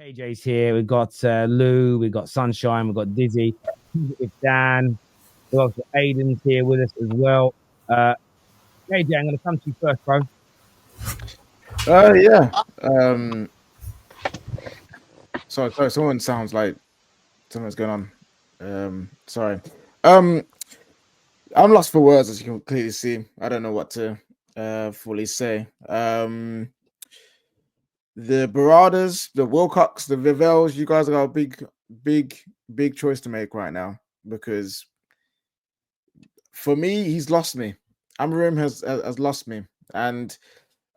KJ's here. We've got Lou. We've got Sunshine. We've got Dizzy. With Dan. We've also Aiden's here with us as well. KJ, I'm going to come to you first, bro. Yeah. Sorry. Someone sounds like something's going on. Sorry. I'm lost for words, as you can clearly see. I don't know what to fully say. The Baradas, the Wilcox, the Vivels, you guys got a big choice to make right now, because for me, he's lost me. AMORIM has lost me, and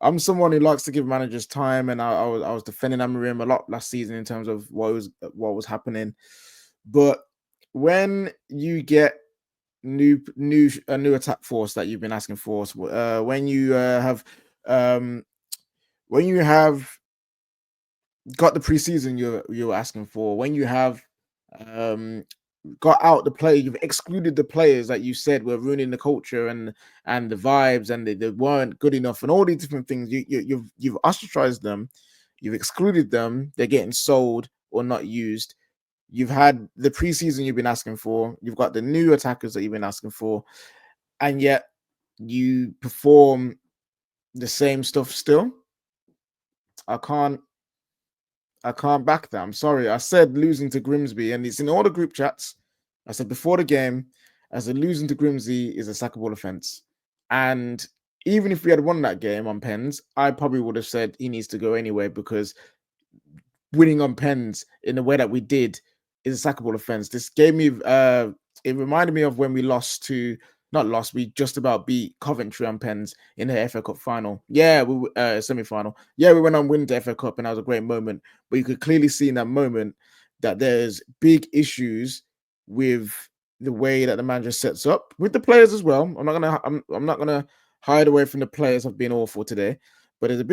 I'm someone who likes to give managers time, and I was defending AMORIM a lot last season in terms of what was happening. But when you get a new attack force that you've been asking for, when you have got the preseason you're asking for, when you have got out the play, you've excluded the players that you said were ruining the culture and the vibes, and they weren't good enough, and all these different things. You've ostracized them, you've excluded them, they're getting sold or not used. You've had the preseason you've been asking for, you've got the new attackers that you've been asking for, and yet you perform the same stuff still. I can't back that. I'm sorry. I said losing to Grimsby, and it's in all the group chats. I said before the game, I said losing to Grimsby is a sackable offense. And even if we had won that game on pens, I probably would have said he needs to go anyway, because winning on pens in the way that we did is a sackable offense. This gave me it reminded me of when we we just about beat Coventry on pens in the FA Cup final. Yeah, we semi-final. Yeah, we went on win the FA Cup, and that was a great moment. But you could clearly see in that moment that there's big issues with the way that the manager sets up with the players as well. I'm not gonna hide away from the players have been awful today, but there's a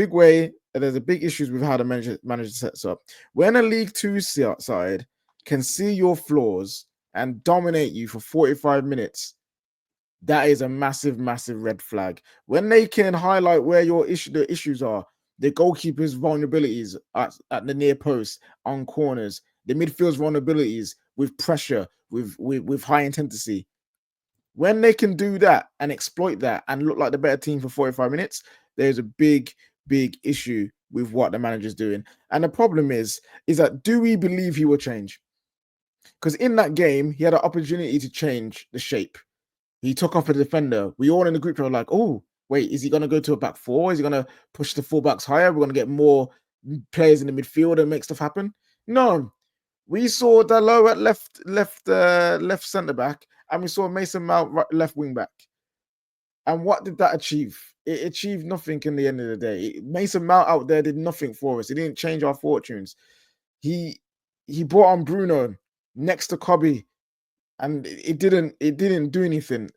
big issues with how the manager sets up. When a League Two side can see your flaws and dominate you for 45 minutes, that is a massive red flag. When they can highlight where the issues are, the goalkeeper's vulnerabilities at the near post, on corners, the midfield's vulnerabilities with pressure, with high intensity. When they can do that and exploit that and look like the better team for 45 minutes, there's a big issue with what the manager's doing. And the problem is that, do we believe he will change? Because in that game, he had an opportunity to change the shape. He took off a defender. We all in the group were like, oh, wait, is he going to go to a back four? Is he going to push the fullbacks higher? We're going to get more players in the midfield and make stuff happen? No. We saw Dalot at left centre back, and we saw Mason Mount left wing back. And what did that achieve? It achieved nothing in the end of the day. Mason Mount out there did nothing for us. It didn't change our fortunes. He brought on Bruno next to Kobe, and it didn't do anything.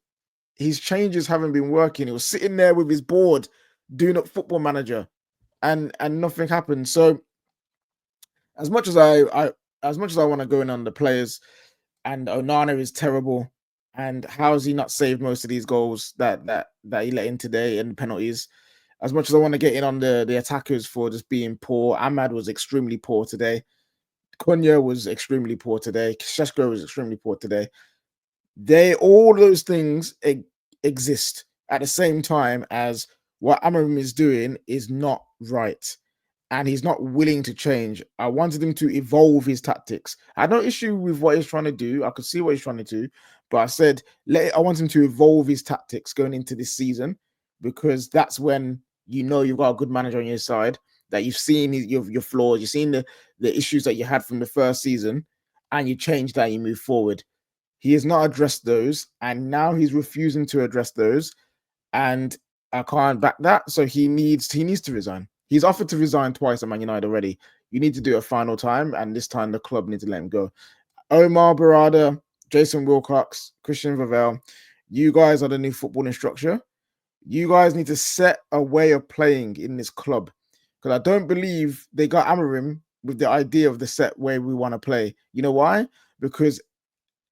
His changes haven't been working. He was sitting there with his board doing up Football Manager, and nothing happened. So as much as I want to go in on the players, and Onana is terrible, and how has he not saved most of these goals that he let in today and penalties? As much as I want to get in on the attackers for just being poor, Ahmad was extremely poor today. Cunha was extremely poor today. Sheshko was extremely poor today. All those things exist at the same time as what AMORIM is doing is not right, and he's not willing to change. I wanted him to evolve his tactics. I had no issue with what he's trying to do. I could see what he's trying to do, but I said I want him to evolve his tactics going into this season, because that's when you've got a good manager on your side, that you've seen your flaws, you've seen the issues that you had from the first season, and you change that, you move forward. He has not addressed those, and now he's refusing to address those, and I can't back that. So he needs to resign. He's offered to resign twice at Man United already. You need to do it a final time, and this time the club needs to let him go. Omar Barada, Jason Wilcox, Christian Vavel, you guys are the new footballing structure. You guys need to set a way of playing in this club, because I don't believe they got AMORIM with the idea of the set way we want to play. You know why? Because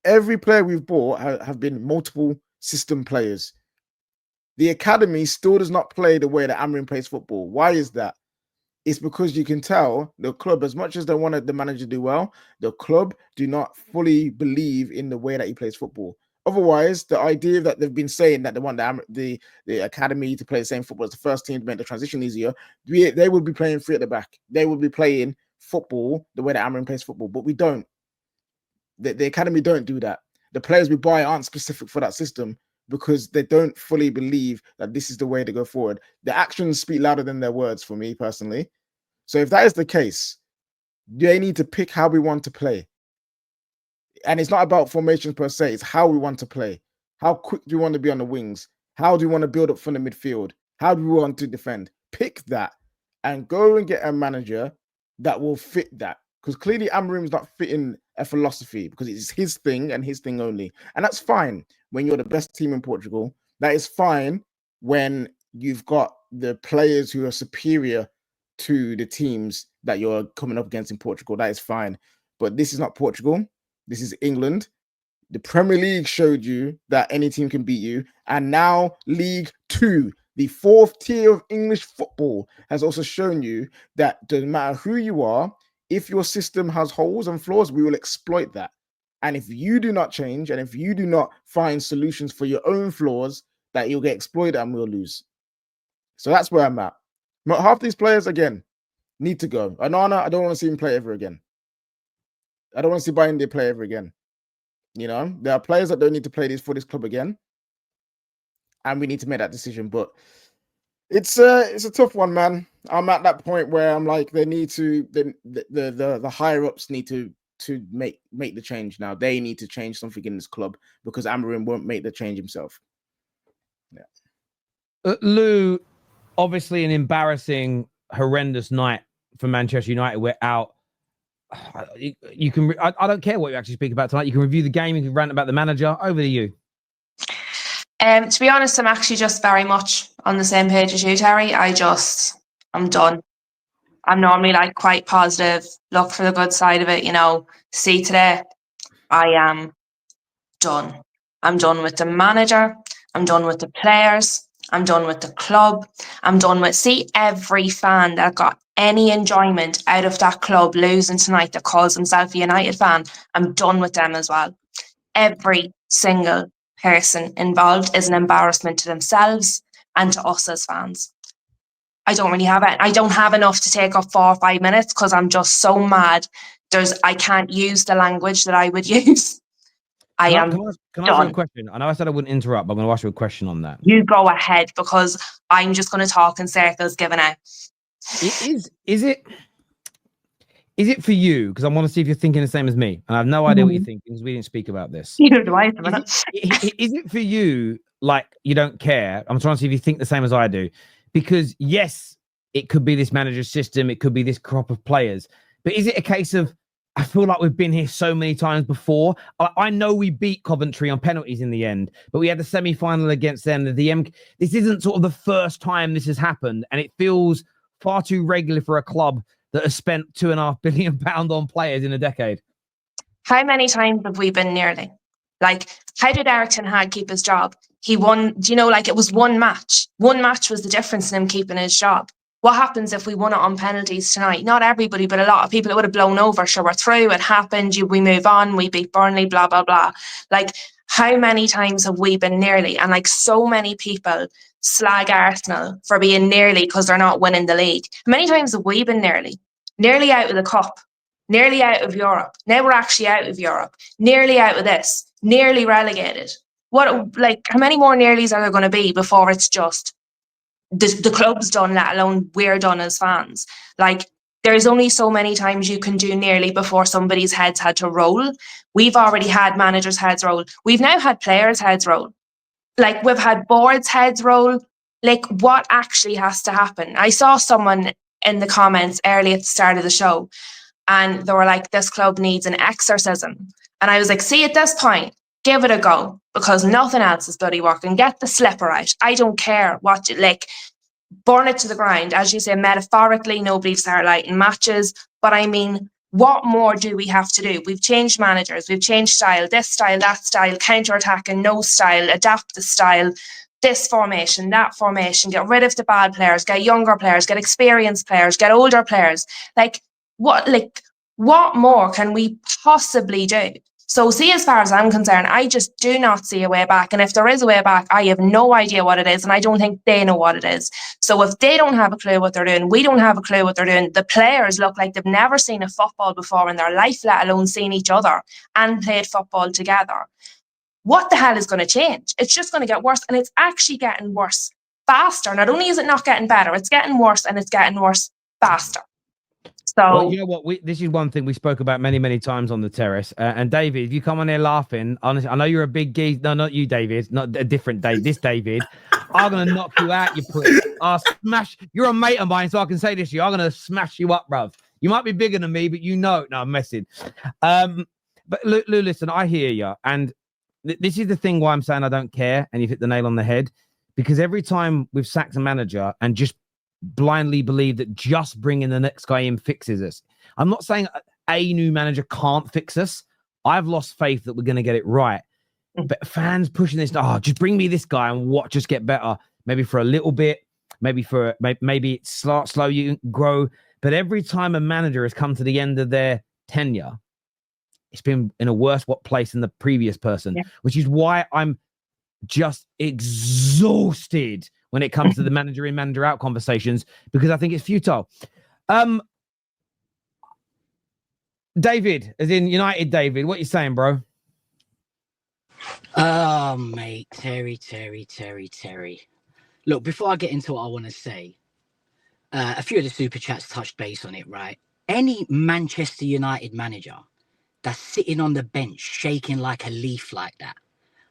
every player we've bought have been multiple system players. The academy still does not play the way that AMORIM plays football. Why is that? It's because you can tell the club, as much as they wanted the manager to do well, the club do not fully believe in the way that he plays football. Otherwise, the idea that they've been saying that they want the academy to play the same football as the first team to make the transition easier, they would be playing free at the back. They would be playing football the way that AMORIM plays football, but we don't. The academy don't do that. The players we buy aren't specific for that system because they don't fully believe that this is the way to go forward. The actions speak louder than their words for me personally. So if that is the case, they need to pick how we want to play. And it's not about formations per se, it's how we want to play. How quick do you want to be on the wings? How do you want to build up from the midfield? How do we want to defend? Pick that and go and get a manager that will fit that. Because clearly AMORIM's not fitting a philosophy because it's his thing and his thing only. And that's fine when you're the best team in Portugal. That is fine when you've got the players who are superior to the teams that you're coming up against in Portugal. That is fine. But this is not Portugal. This is England. The Premier League showed you that any team can beat you. And now League Two, the fourth tier of English football, has also shown you that doesn't matter who you are, if your system has holes and flaws, we will exploit that. And if you do not change, and if you do not find solutions for your own flaws, that you'll get exploited and we'll lose. So that's where I'm at. Half these players, again, need to go. Anana, I don't want to see him play ever again. I don't want to see Bayern play ever again. You know, there are players that don't need to play for this club again. And we need to make that decision. But it's a tough one, man. I'm at that point where I'm like, they need to the higher ups need to make the change now. They need to change something in this club because AMORIM won't make the change himself. Yeah. Lou, obviously an embarrassing, horrendous night for Manchester United. We're out. You can. I don't care what you actually speak about tonight. You can review the game. You can rant about the manager. Over to you. To be honest, I'm actually just very much on the same page as you, Terry. I'm done. I'm normally like quite positive, look for the good side of it, you know. See today, I am done. I'm done with the manager. I'm done with the players. I'm done with the club. I'm done with, see, every fan that got any enjoyment out of that club losing tonight that calls himself a United fan, I'm done with them as well. Every single person involved is an embarrassment to themselves and to us as fans. I don't have enough to take up 4 or 5 minutes because I'm just so mad. I can't use the language that I would use. Can I ask you a question? I know I said I wouldn't interrupt, but I'm going to ask you a question on that. You go ahead because I'm just going to talk in circles giving out. Is it for you? Because I want to see if you're thinking the same as me. And I have no idea what you're thinking because we didn't speak about this. Neither do I at the minute. Is it for you, like, you don't care? I'm trying to see if you think the same as I do. Because, yes, it could be this manager's system. It could be this crop of players. But is it a case of, I feel like we've been here so many times before. I know we beat Coventry on penalties in the end, but we had the semi-final against them. This isn't sort of the first time this has happened. And it feels far too regular for a club that has spent £2.5 billion on players in a decade. How many times have we been nearly? Like, how did Eric Ten Hag keep his job? He won, it was one match. One match was the difference in him keeping his job. What happens if we won it on penalties tonight? Not everybody, but a lot of people, it would have blown over. Sure, we're through. It happened. We move on. We beat Burnley, blah, blah, blah. Like, how many times have we been nearly? And like, so many people slag Arsenal for being nearly because they're not winning the league. How many times have we been nearly? Nearly out of the cup. Nearly out of Europe. Now we're actually out of Europe. Nearly out of this. Nearly relegated. How many more nearlies are there going to be before it's just the club's done, let alone we're done as fans? Like, there's only so many times you can do nearly before somebody's heads had to roll. We've already had managers' heads roll. We've now had players' heads roll. Like, we've had boards' heads roll. Like, what actually has to happen? I saw someone in the comments early at the start of the show, and they were like, this club needs an exorcism. And I was like, see, at this point, give it a go, because nothing else is bloody working. Get the slipper out. I don't care what burn it to the ground. As you say, metaphorically, nobody start lighting matches. But I mean, what more do we have to do? We've changed managers. We've changed style, this style, that style, counter-attack and no style, adapt the style. this formation, that formation, get rid of the bad players, get younger players, get experienced players, get older players. What more can we possibly do? So see, as far as I'm concerned, I just do not see a way back. And if there is a way back, I have no idea what it is. And I don't think they know what it is. So if they don't have a clue what they're doing, we don't have a clue what they're doing. The players look like they've never seen a football before in their life, let alone seen each other and played football together. What the hell is going to change? It's just going to get worse. And it's actually getting worse faster. Not only is it not getting better, it's getting worse, and it's getting worse faster. So, well, you know what? This is one thing we spoke about many, many times on the terrace. And David, if you come on here laughing, honestly, I know you're a big geese. No, not you, David. Not a different Dave. This David, I'm gonna knock you out. You prick. I'll smash. You're a mate of mine, so I can say this to you. I'm gonna smash you up, bruv. You might be bigger than me, but you know. No, I'm messing. But Lou, listen, I hear you, and this is the thing why I'm saying I don't care. And you've hit the nail on the head, because every time we've sacked a manager and just blindly believe that just bringing the next guy in fixes us. I'm not saying a new manager can't fix us. I've lost faith that we're going to get it right. But fans pushing this, just bring me this guy and watch us get better. Maybe for a little bit, maybe it's slow you grow. But every time a manager has come to the end of their tenure, it's been in a worse place than the previous person, which is why I'm just exhausted when it comes to the manager in, manager out conversations, because I think it's futile. David, as in United David, what you saying, bro? Oh, mate, Terry. Look, before I get into what I want to say, a few of the super chats touched base on it, right? Any Manchester United manager that's sitting on the bench shaking like a leaf like that,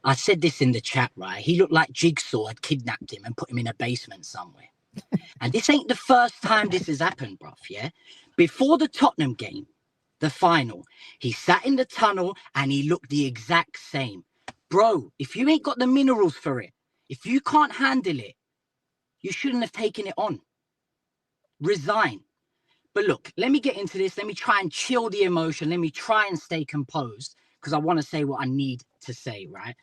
I said this in the chat, right? He looked like Jigsaw had kidnapped him and put him in a basement somewhere. And this ain't the first time this has happened, bruv, yeah? Before the Tottenham game, the final, he sat in the tunnel and he looked the exact same. Bro, if you ain't got the minerals for it, if you can't handle it, you shouldn't have taken it on. Resign. But look, let me get into this. Let me try and chill the emotion. Let me try and stay composed, because I want to say what I need to say, right?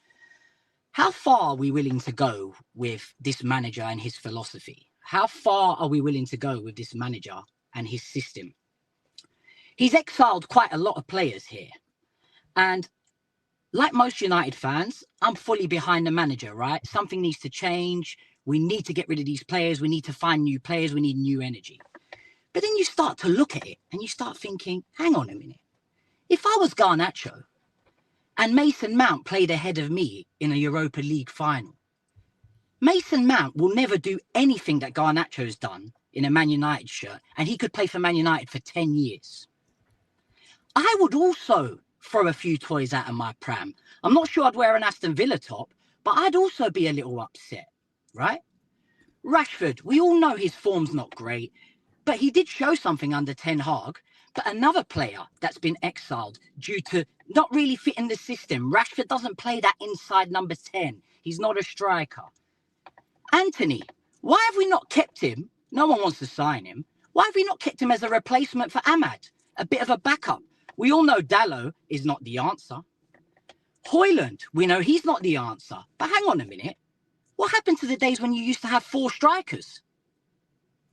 How far are we willing to go with this manager and his philosophy? How far are we willing to go with this manager and his system? He's exiled quite a lot of players here. And like most United fans, I'm fully behind the manager, right? Something needs to change. We need to get rid of these players. We need to find new players. We need new energy. But then you start to look at it and you start thinking, hang on a minute. If I was Garnacho and Mason Mount played ahead of me in a Europa League final, Mason Mount will never do anything that Garnacho's done in a Man United shirt, and he could play for Man United for 10 years. I would also throw a few toys out of my pram. I'm not sure I'd wear an Aston Villa top, but I'd also be a little upset, right? Rashford, we all know his form's not great, but he did show something under Ten Hag. But another player that's been exiled due to not really fitting the system. Rashford doesn't play that inside number 10. He's not a striker. Anthony, why have we not kept him? No one wants to sign him. Why have we not kept him as a replacement for Ahmad? A bit of a backup. We all know Dalot is not the answer. Højlund, we know he's not the answer. But hang on a minute. What happened to the days when you used to have 4 strikers?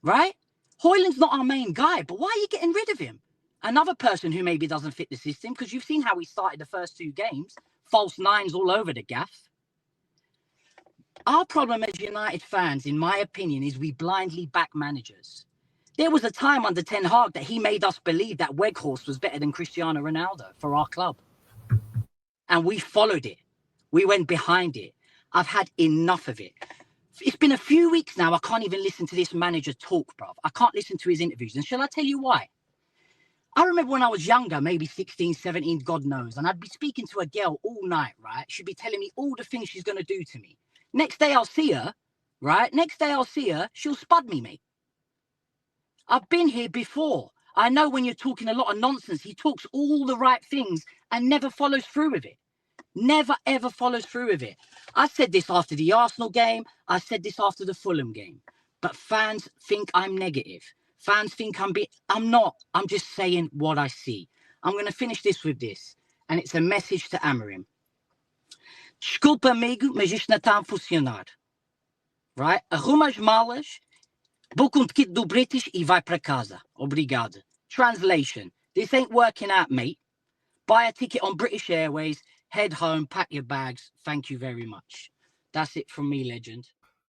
Right? Højlund's not our main guy, but why are you getting rid of him? Another person who maybe doesn't fit the system, because you've seen how he started the first 2 games. False nines all over the gaff. Our problem as United fans, in my opinion, is we blindly back managers. There was a time under Ten Hag that he made us believe that Weghorst was better than Cristiano Ronaldo for our club. And we followed it. We went behind it. I've had enough of it. It's been a few weeks now. I can't even listen to this manager talk, bruv. I can't listen to his interviews. And shall I tell you why? I remember when I was younger, maybe 16, 17, God knows, and I'd be speaking to a girl all night, right? She'd be telling me all the things she's going to do to me. Next day I'll see her, right? Next day I'll see her, she'll spud me, mate. I've been here before. I know when you're talking a lot of nonsense, he talks all the right things and never follows through with it. Never, ever follows through with it. I said this after the Arsenal game. I said this after the Fulham game. But fans think I'm negative. Fans think I'm not. I'm just saying what I see. I'm going to finish this with this. And it's a message to AMORIM. Desculpa, amigo, mas isto não está a funcionar. right? Arrumas malas, book ticket do British e vai para casa. Obrigado. Translation. This ain't working out, mate. Buy a ticket on British Airways, head home, pack your bags. Thank you very much. That's it from me, legend.